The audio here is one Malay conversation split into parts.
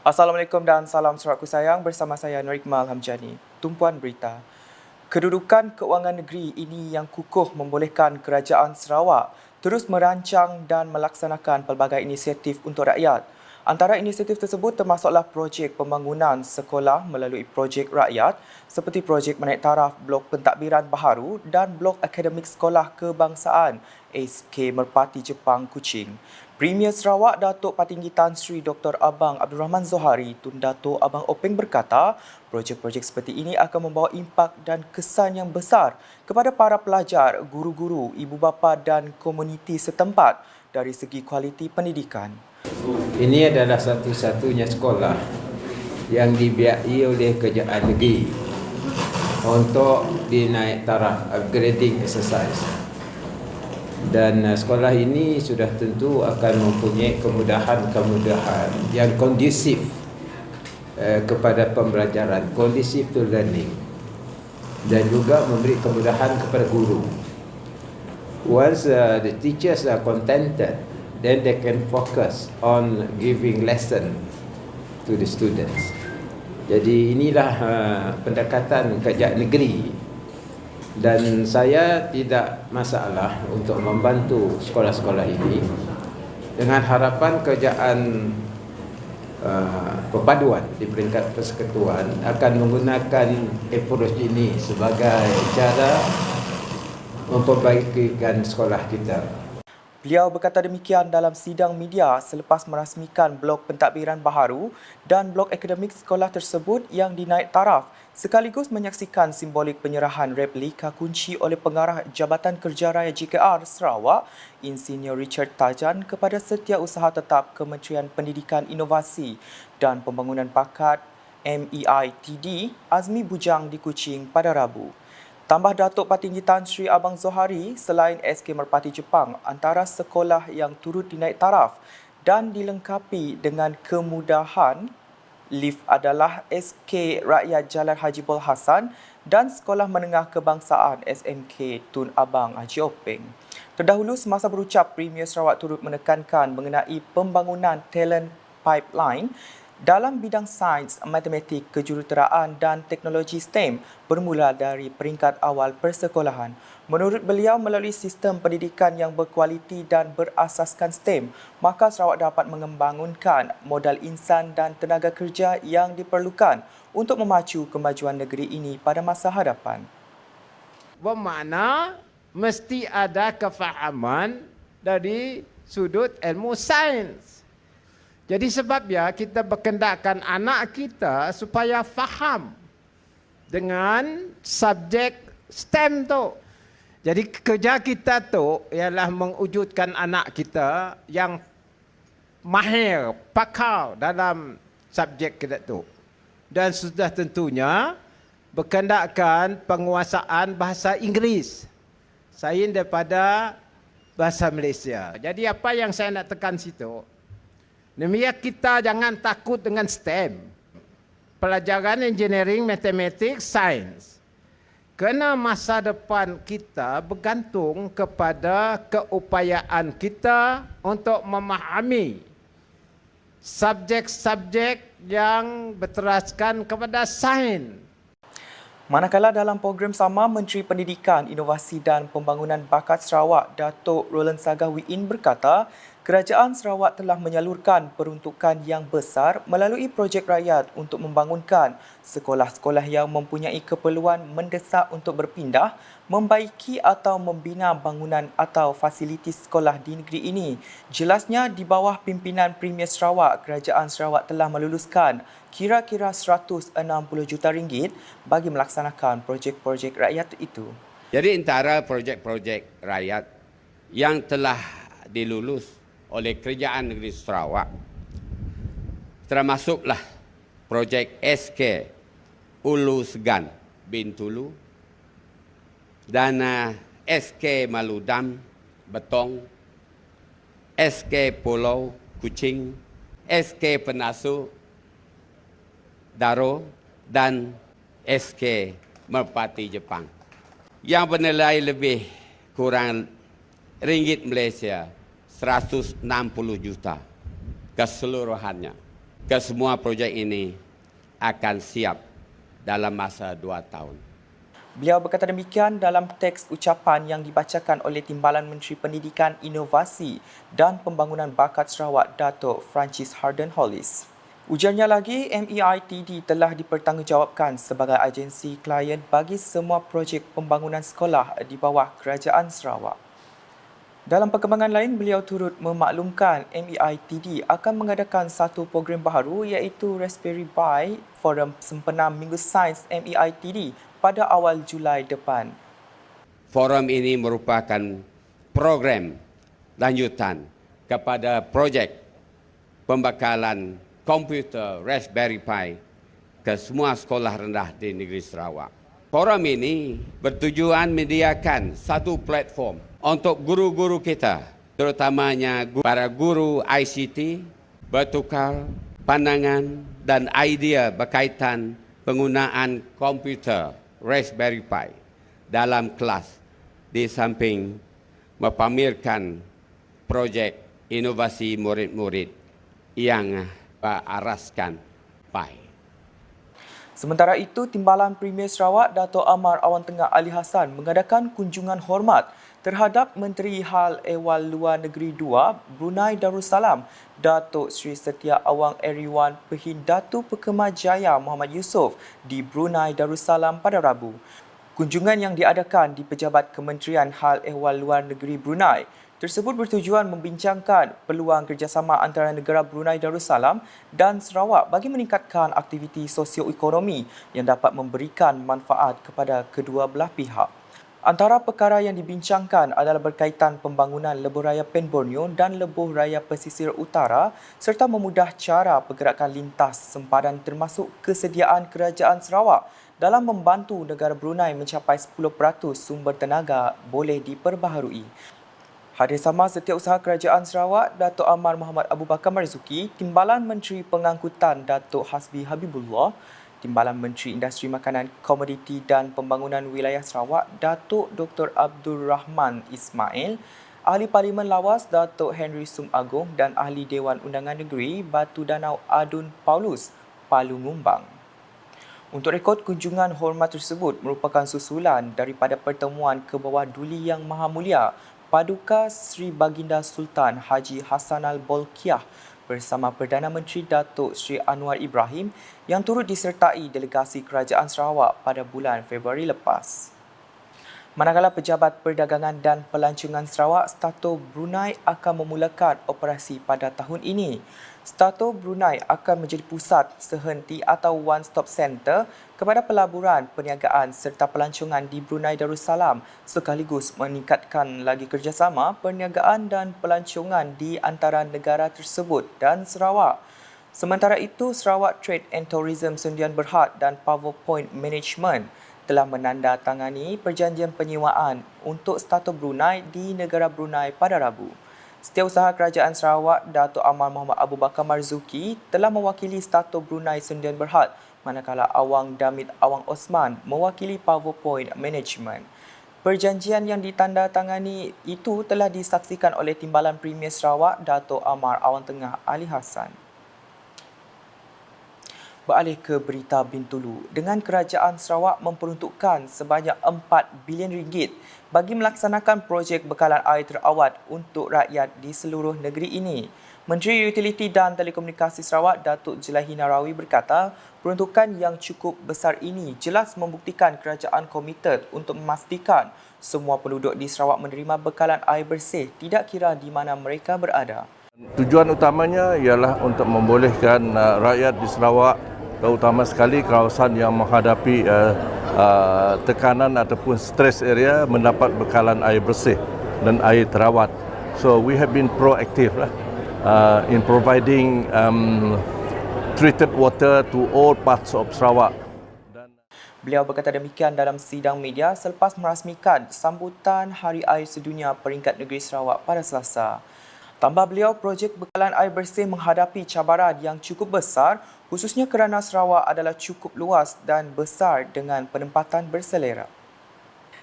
Assalamualaikum dan salam Sarawakku sayang, bersama saya Nur Iqmal Hamjani. Tumpuan berita. Kedudukan keuangan negeri ini yang kukuh membolehkan Kerajaan Sarawak terus merancang dan melaksanakan pelbagai inisiatif untuk rakyat. Antara inisiatif tersebut termasuklah projek pembangunan sekolah melalui projek rakyat seperti projek menaik taraf blok pentadbiran baharu dan blok akademik sekolah kebangsaan SK Merpati Jepang Kuching. Premier Sarawak Datuk Patinggi Tan Sri Dr. Abang Abdul Rahman Zohari Tun Dato' Abang Openg berkata, projek-projek seperti ini akan membawa impak dan kesan yang besar kepada para pelajar, guru-guru, ibu bapa dan komuniti setempat dari segi kualiti pendidikan. Ini adalah satu-satunya sekolah yang dibiayai oleh Kerajaan Negeri untuk dinaik taraf upgrading exercise. Dan sekolah ini sudah tentu akan mempunyai kemudahan-kemudahan yang kondusif kepada pembelajaran, kondusif to learning, dan juga memberi kemudahan kepada guru. Once the teachers are contented, then they can focus on giving lesson to the students. Jadi inilah pendekatan Kerajaan Negeri. Dan saya tidak masalah untuk membantu sekolah-sekolah ini dengan harapan kerajaan perpaduan di peringkat persekutuan akan menggunakan approach ini sebagai cara memperbaikikan sekolah kita. Beliau berkata demikian dalam sidang media selepas merasmikan blok pentadbiran baharu dan blok akademik sekolah tersebut yang dinaik taraf sekaligus menyaksikan simbolik penyerahan replika kunci oleh Pengarah Jabatan Kerja Raya JKR Sarawak, Insinyur Richard Tajan kepada Setiausaha Tetap Kementerian Pendidikan Inovasi dan Pembangunan Bakat MEITD Azmi Bujang di Kuching pada Rabu. Tambah Datuk Patinggi Tan Sri Abang Zohari, selain SK Merpati Jepang, antara sekolah yang turut dinaik taraf dan dilengkapi dengan kemudahan lift adalah SK Rakyat Jalan Haji Bol Hassan dan Sekolah Menengah Kebangsaan SMK Tun Abang Haji Openg. Terdahulu semasa berucap, Premier Sarawak turut menekankan mengenai pembangunan talent pipeline dalam bidang sains, matematik, kejuruteraan dan teknologi STEM bermula dari peringkat awal persekolahan. Menurut beliau, melalui sistem pendidikan yang berkualiti dan berasaskan STEM, maka Sarawak dapat mengembangkan modal insan dan tenaga kerja yang diperlukan untuk memacu kemajuan negeri ini pada masa hadapan. Bermakna mesti ada kefahaman dari sudut ilmu sains. Jadi sebabnya kita berkendakkan anak kita supaya faham dengan subjek STEM tu. Jadi kerja kita tu ialah mewujudkan anak kita yang mahir, pakar dalam subjek kita tu. Dan sudah tentunya berkendakkan penguasaan bahasa Inggeris selain daripada bahasa Malaysia. Jadi apa yang saya nak tekan situ, demikian kita jangan takut dengan STEM. Pelajaran engineering, matematik, sains. Kerana masa depan kita bergantung kepada keupayaan kita untuk memahami subjek-subjek yang berteraskan kepada sains. Manakala dalam program sama, Menteri Pendidikan, Inovasi dan Pembangunan Bakat Sarawak, Datuk Roland Sagah Wiin berkata, Kerajaan Sarawak telah menyalurkan peruntukan yang besar melalui projek rakyat untuk membangunkan sekolah-sekolah yang mempunyai keperluan mendesak untuk berpindah, membaiki atau membina bangunan atau fasiliti sekolah di negeri ini. Jelasnya, di bawah pimpinan Premier Sarawak, Kerajaan Sarawak telah meluluskan kira-kira 160 juta ringgit bagi melaksanakan projek-projek rakyat itu. Jadi antara projek-projek rakyat yang telah dilulus oleh Kerajaan Negeri Sarawak termasuklah projek SK Ulu Segan Bintulu dan SK Maludam Betong, SK Pulau Kuching, SK Penasu Daro dan SK Merpati Jepang yang bernilai lebih kurang ringgit Malaysia 160 juta keseluruhannya. Kesemua projek ini akan siap dalam masa 2 tahun. Beliau berkata demikian dalam teks ucapan yang dibacakan oleh Timbalan Menteri Pendidikan, Inovasi dan Pembangunan Bakat Sarawak, Datuk Francis Harden Hollis. Ujarnya lagi, MEITD telah dipertanggungjawabkan sebagai agensi klien bagi semua projek pembangunan sekolah di bawah Kerajaan Sarawak. Dalam perkembangan lain, beliau turut memaklumkan MEITD akan mengadakan satu program baharu iaitu Raspberry Pi Forum sempena Minggu Sains MEITD pada awal Julai depan. Forum ini merupakan program lanjutan kepada projek pembekalan komputer Raspberry Pi ke semua sekolah rendah di negeri Sarawak. Forum ini bertujuan menyediakan satu platform untuk guru-guru kita, terutamanya para guru ICT, bertukar pandangan dan idea berkaitan penggunaan komputer Raspberry Pi dalam kelas, di samping mempamerkan projek inovasi murid-murid yang berasaskan Pi. Sementara itu, Timbalan Premier Sarawak Dato' Amar Awang Tengah Ali Hassan mengadakan kunjungan hormat terhadap Menteri Hal Ehwal Luar Negeri II Brunei Darussalam Datuk Seri Setia Awang Eriwan Pehin Datu Pekemajaya Muhammad Yusof di Brunei Darussalam pada Rabu. Kunjungan yang diadakan di Pejabat Kementerian Hal Ehwal Luar Negeri Brunei tersebut bertujuan membincangkan peluang kerjasama antara negara Brunei Darussalam dan Sarawak bagi meningkatkan aktiviti sosioekonomi yang dapat memberikan manfaat kepada kedua belah pihak. Antara perkara yang dibincangkan adalah berkaitan pembangunan lebuh raya Pen Borneo dan lebuh raya pesisir utara serta memudah cara pergerakan lintas sempadan termasuk kesediaan kerajaan Sarawak dalam membantu negara Brunei mencapai 10% sumber tenaga boleh diperbaharui. Hadir sama Setiausaha Kerajaan Sarawak Datuk Amar Muhammad Abu Bakar Marzuki, Timbalan Menteri Pengangkutan Datuk Hasbi Habibullah, Timbalan Menteri Industri Makanan, Komoditi dan Pembangunan Wilayah Sarawak Datuk Dr. Abdul Rahman Ismail, Ahli Parlimen Lawas Datuk Henry Sum Agong dan Ahli Dewan Undangan Negeri Batu Danau Adun Paulus, Palu Ngumbang. Untuk rekod, kunjungan hormat tersebut merupakan susulan daripada pertemuan ke bawah Duli Yang Maha Mulia Paduka Sri Baginda Sultan Haji Hassanal Bolkiah bersama Perdana Menteri Datuk Sri Anwar Ibrahim yang turut disertai delegasi Kerajaan Sarawak pada bulan Februari lepas. Manakala Pejabat Perdagangan dan Pelancongan Sarawak Stato Brunei akan memulakan operasi pada tahun ini. Stato Brunei akan menjadi pusat sehenti atau one-stop center kepada pelaburan, perniagaan serta pelancongan di Brunei Darussalam sekaligus meningkatkan lagi kerjasama perniagaan dan pelancongan di antara negara tersebut dan Sarawak. Sementara itu, Sarawak Trade and Tourism Sendian Berhad dan PowerPoint Management telah menandatangani perjanjian penyewaan untuk Stato Brunei di negara Brunei pada Rabu. Setiausaha Kerajaan Sarawak Datuk Amar Muhammad Abu Bakar Marzuki telah mewakili Stato Brunei Sendian Berhad, manakala Awang Damit Awang Osman mewakili PowerPoint Management. Perjanjian yang ditandatangani itu telah disaksikan oleh Timbalan Premier Sarawak Datuk Amar Awang Tengah Ali Hassan. Beralih ke berita Bintulu, dengan Kerajaan Sarawak memperuntukkan sebanyak RM4 bilion bagi melaksanakan projek bekalan air terawat untuk rakyat di seluruh negeri ini. Menteri Utiliti dan Telekomunikasi Sarawak Datuk Jelahi Narawi berkata, peruntukan yang cukup besar ini jelas membuktikan kerajaan komited untuk memastikan semua penduduk di Sarawak menerima bekalan air bersih tidak kira di mana mereka berada. Tujuan utamanya ialah untuk membolehkan rakyat di Sarawak, terutama sekali kawasan yang menghadapi tekanan ataupun stres area, mendapat bekalan air bersih dan air terawat. So we have been proactive in providing treated water to all parts of Sarawak. Beliau berkata demikian dalam sidang media selepas merasmikan sambutan Hari Air Sedunia peringkat negeri Sarawak pada Selasa. Tambah beliau, projek bekalan air bersih menghadapi cabaran yang cukup besar khususnya kerana Sarawak adalah cukup luas dan besar dengan penempatan berselera.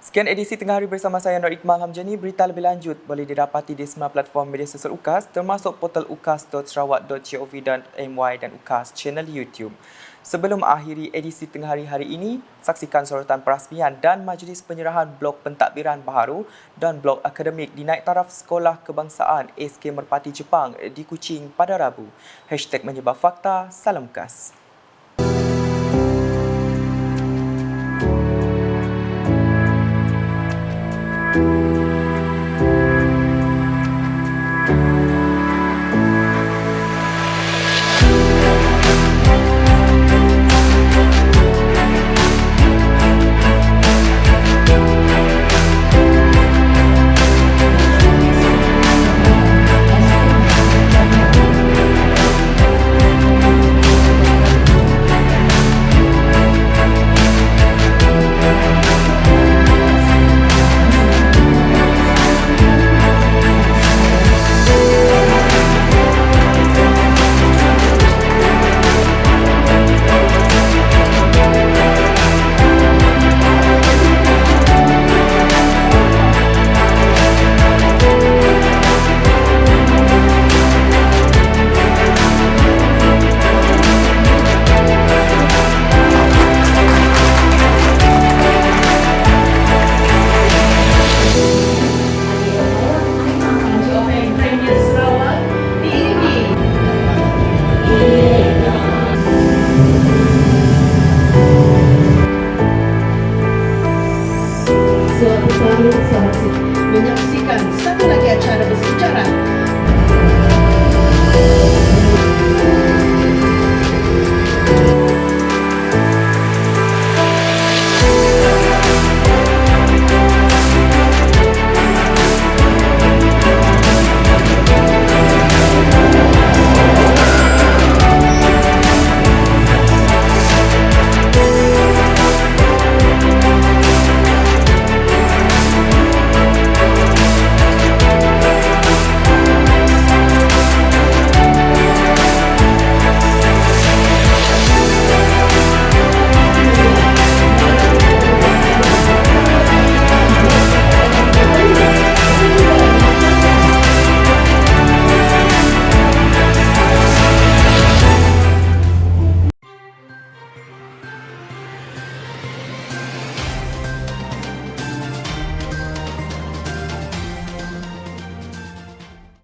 Sekian edisi Tengah Hari bersama saya Nur Iqmal Hamjani. Berita lebih lanjut boleh didapati di semua platform media sosial UKAS termasuk portal ukas.sarawak.gov.my dan UKAS channel YouTube. Sebelum akhiri edisi Tengah Hari hari ini, saksikan sorotan perasmian dan majlis penyerahan blok pentadbiran baharu dan blok akademik di naik taraf Sekolah Kebangsaan SK Merpati Jepang di Kuching pada Rabu. #menyebar fakta, salam UKAS.